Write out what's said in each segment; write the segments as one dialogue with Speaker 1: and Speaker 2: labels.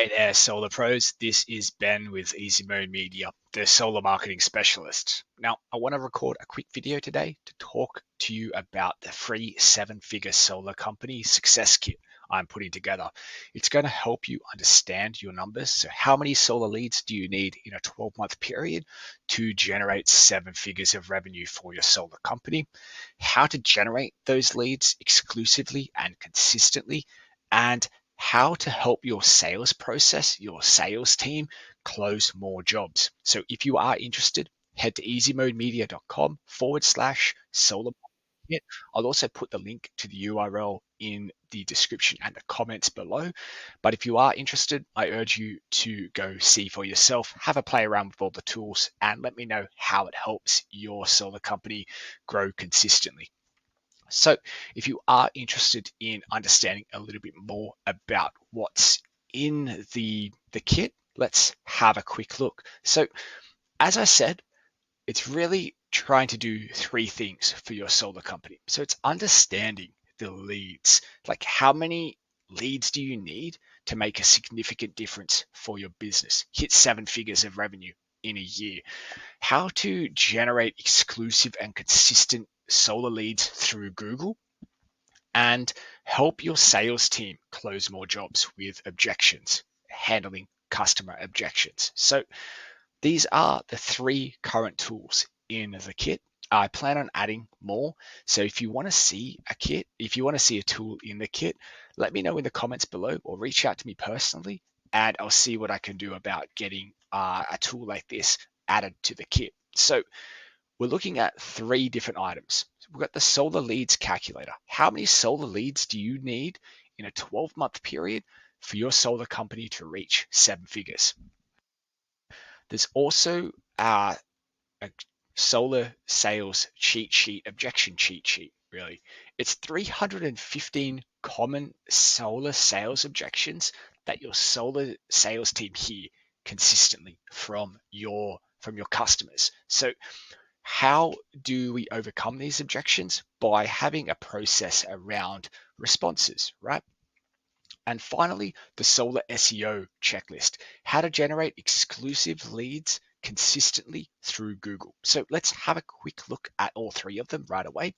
Speaker 1: Hey there, Solar Pros. This is Ben with Easy Mode Media, the solar marketing specialist. Now, I want to record a quick video today to talk to you about the free seven-figure solar company success kit I'm putting together. It's going to help you understand your numbers. So, how many solar leads do you need in a 12-month period to generate seven figures of revenue for your solar company? How to generate those leads exclusively and consistently, and how to help your sales process, your sales team close more jobs. So if you are interested, head to easymodemedia.com/solar. I'll also put the link to the URL in the description and the comments below. But if you are interested, I urge you to go see for yourself, have a play around with all the tools, and let me know how it helps your solar company grow consistently. So, if you are interested in understanding a little bit more about what's in the kit, let's have a quick look. So, as I said, it's really trying to do three things for your solar company. So, it's understanding the leads, like how many leads do you need to make a significant difference for your business, hit seven figures of revenue in a year, how to generate exclusive and consistent solar leads through Google, and help your sales team close more jobs with objections, handling customer objections. So these are the three current tools in the kit. I plan on adding more. So if you want to see a kit, if you want to see a tool in the kit, let me know in the comments below or reach out to me personally, and I'll see what I can do about getting a tool like this added to the kit. So we're looking at three different items. We've got the solar leads calculator. How many solar leads do you need in a 12-month period for your solar company to reach seven figures? There's also a solar sales cheat sheet, objection cheat sheet, really. It's 315 common solar sales objections that your solar sales team hear consistently from your customers. So how do we overcome these objections? By having a process around responses, right? And finally, the solar SEO checklist, how to generate exclusive leads consistently through Google. So let's have a quick look at all three of them right away.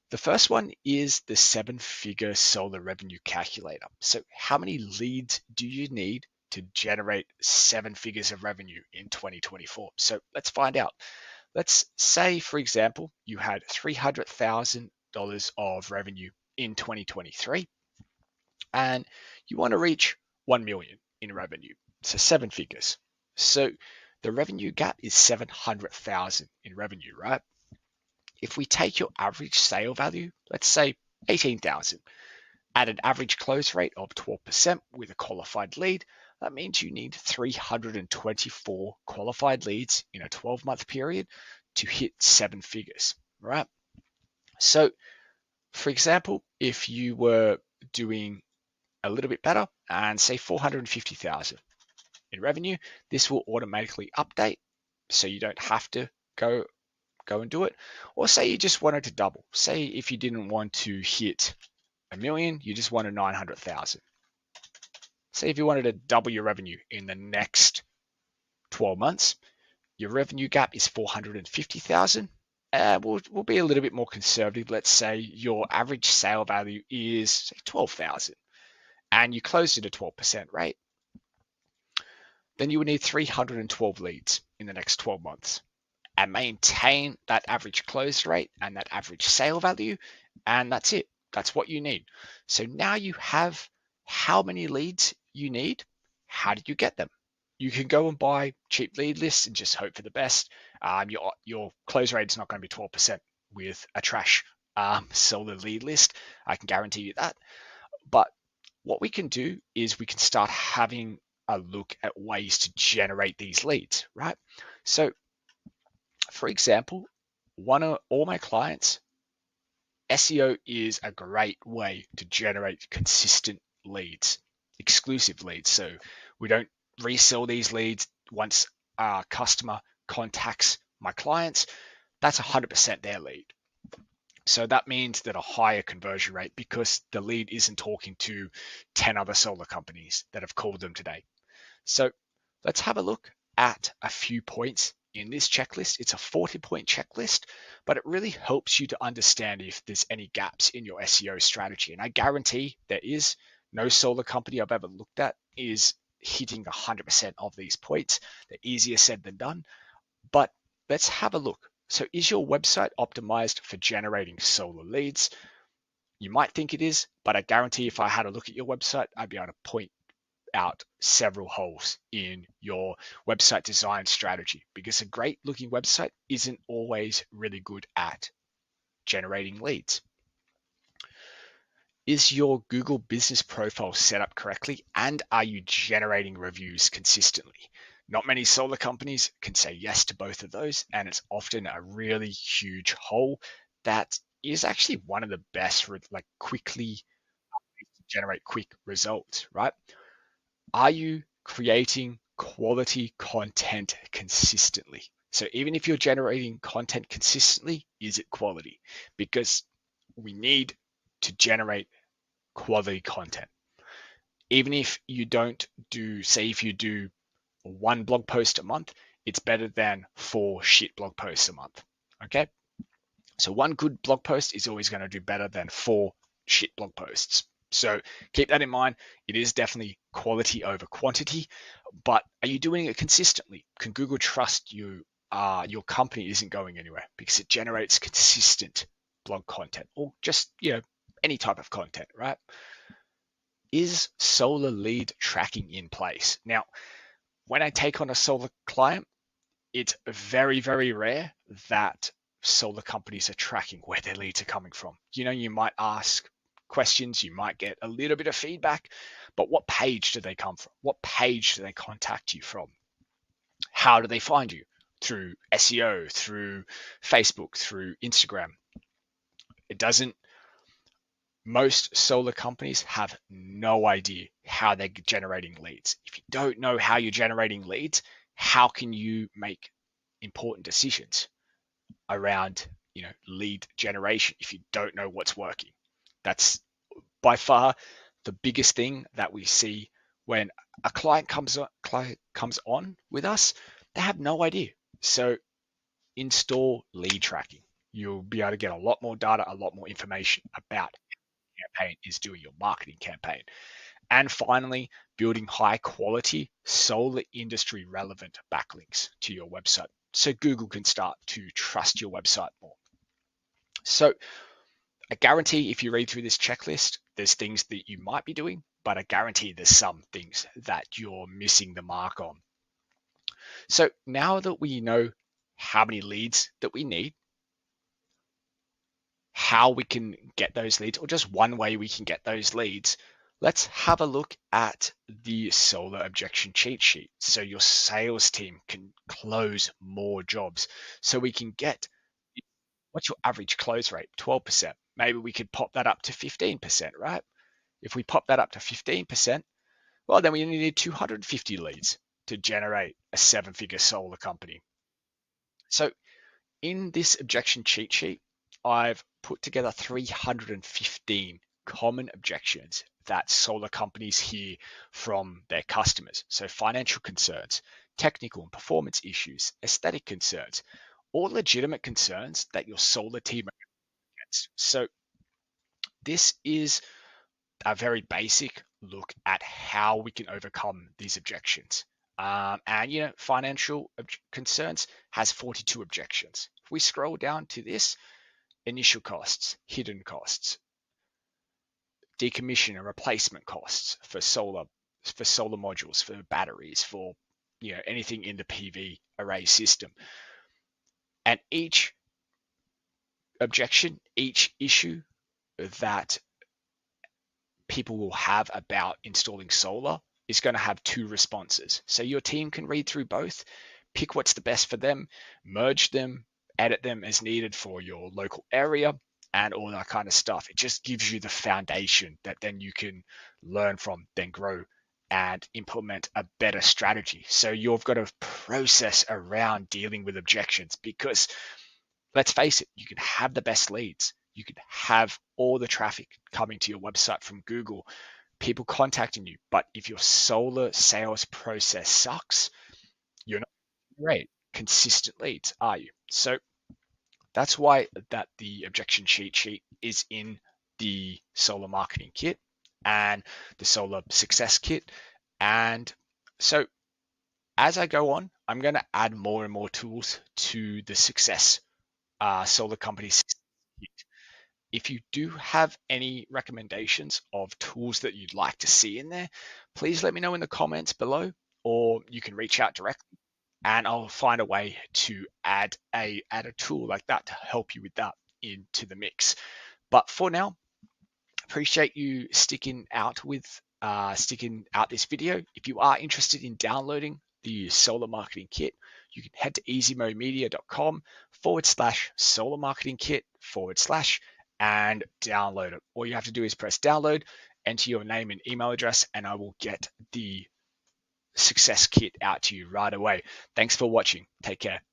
Speaker 1: The first one is the seven-figure solar revenue calculator. So how many leads do you need to generate seven figures of revenue in 2024? So let's find out. Let's say, for example, you had $300,000 of revenue in 2023 and you want to reach 1 million in revenue, so seven figures. So the revenue gap is 700,000 in revenue, right? If we take your average sale value, let's say 18,000, at an average close rate of 12% with a qualified lead, that means you need 324 qualified leads in a 12-month period to hit seven figures, right? So, for example, if you were doing a little bit better and say 450,000 in revenue, this will automatically update so you don't have to go and do it. Or say you just wanted to double. Say if you didn't want to hit a million, you just wanted 900,000. Say if you wanted to double your revenue in the next 12 months, your revenue gap is 450,000. We'll be a little bit more conservative. Let's say your average sale value is say 12,000 and you closed at a 12% rate. Then you would need 312 leads in the next 12 months and maintain that average close rate and that average sale value. And that's it. That's what you need. So now you have how many leads you need. How did you get them? You can go and buy cheap lead lists and just hope for the best. Your close rate is not going to be 12% with a trash solar lead list. I can guarantee you that. But what we can do is we can start having a look at ways to generate these leads, right? So, for example, one of all my clients, SEO is a great way to generate consistent leads, exclusive leads. So we don't resell these leads once a customer contacts my clients. That's 100% their lead. So that means that a higher conversion rate because the lead isn't talking to 10 other solar companies that have called them today. So let's have a look at a few points in this checklist. It's a 40-point checklist, but it really helps you to understand if there's any gaps in your SEO strategy. And I guarantee there is. No solar company I've ever looked at is hitting 100% of these points. They're easier said than done. But let's have a look. So is your website optimized for generating solar leads? You might think it is, but I guarantee if I had a look at your website, I'd be able to point out several holes in your website design strategy because a great looking website isn't always really good at generating leads. Is your Google business profile set up correctly and are you generating reviews consistently? Not many solar companies can say yes to both of those, and it's often a really huge hole that is actually one of the best for like quickly generate quick results, right? Are you creating quality content consistently? So even if you're generating content consistently, is it quality? Because we need to generate quality content. Even if you don't do, say, if you do one blog post a month, it's better than 4 shit blog posts a month. Okay. So one good blog post is always going to do better than 4 shit blog posts. So keep that in mind. It is definitely quality over quantity, but are you doing it consistently? Can Google trust you? Your company isn't going anywhere because it generates consistent blog content or just any type of content, right? Is solar lead tracking in place? Now, when I take on a solar client, it's very, very rare that solar companies are tracking where their leads are coming from. You might ask questions, you might get a little bit of feedback, but what page do they come from? What page do they contact you from? How do they find you? Through SEO, through Facebook, through Instagram. It doesn't Most solar companies have no idea how they're generating leads. If you don't know how you're generating leads, how can you make important decisions around lead generation if you don't know what's working? That's by far the biggest thing that we see when a client comes on with us. They have no idea. So install lead tracking. You'll be able to get a lot more data, a lot more information about campaign is doing your marketing campaign. And finally, building high quality solar industry relevant backlinks to your website so Google can start to trust your website more. So I guarantee if you read through this checklist, there's things that you might be doing, but I guarantee there's some things that you're missing the mark on. So now that we know how many leads that we need, how we can get those leads, or just one way we can get those leads, let's have a look at the solar objection cheat sheet so your sales team can close more jobs. So we can get, what's your average close rate? 12%. Maybe we could pop that up to 15%, right? If we pop that up to 15%, well, then we only need 250 leads to generate a 7-figure solar company. So in this objection cheat sheet, I've put together 315 common objections that solar companies hear from their customers. So financial concerns, technical and performance issues, aesthetic concerns, all legitimate concerns that your solar team gets. So this is a very basic look at how we can overcome these objections. And financial concerns has 42 objections. If we scroll down to this, initial costs, hidden costs, decommission and replacement costs for solar modules, for batteries, for anything in the PV array system. And each objection, each issue that people will have about installing solar is going to have 2 responses. So your team can read through both, pick what's the best for them, merge them, edit them as needed for your local area, and all that kind of stuff. It just gives you the foundation that then you can learn from, then grow and implement a better strategy. So you've got a process around dealing with objections because let's face it, you can have the best leads. You could have all the traffic coming to your website from Google, people contacting you. But if your solar sales process sucks, you're not great consistent leads, are you? So that's why that the objection cheat sheet is in the solar marketing kit and the solar success kit. And so as I go on, I'm going to add more and more tools to the success solar company success kit. If you do have any recommendations of tools that you'd like to see in there, please let me know in the comments below, or you can reach out directly and I'll find a way to add a tool like that to help you with that into the mix. But for now, appreciate you sticking out this video. If you are interested in downloading the solar marketing kit, you can head to easymomedia.com/solar marketing kit/ and download it. All you have to do is press download, enter your name and email address, and I will get the success kit out to you right away. Thanks for watching. Take care.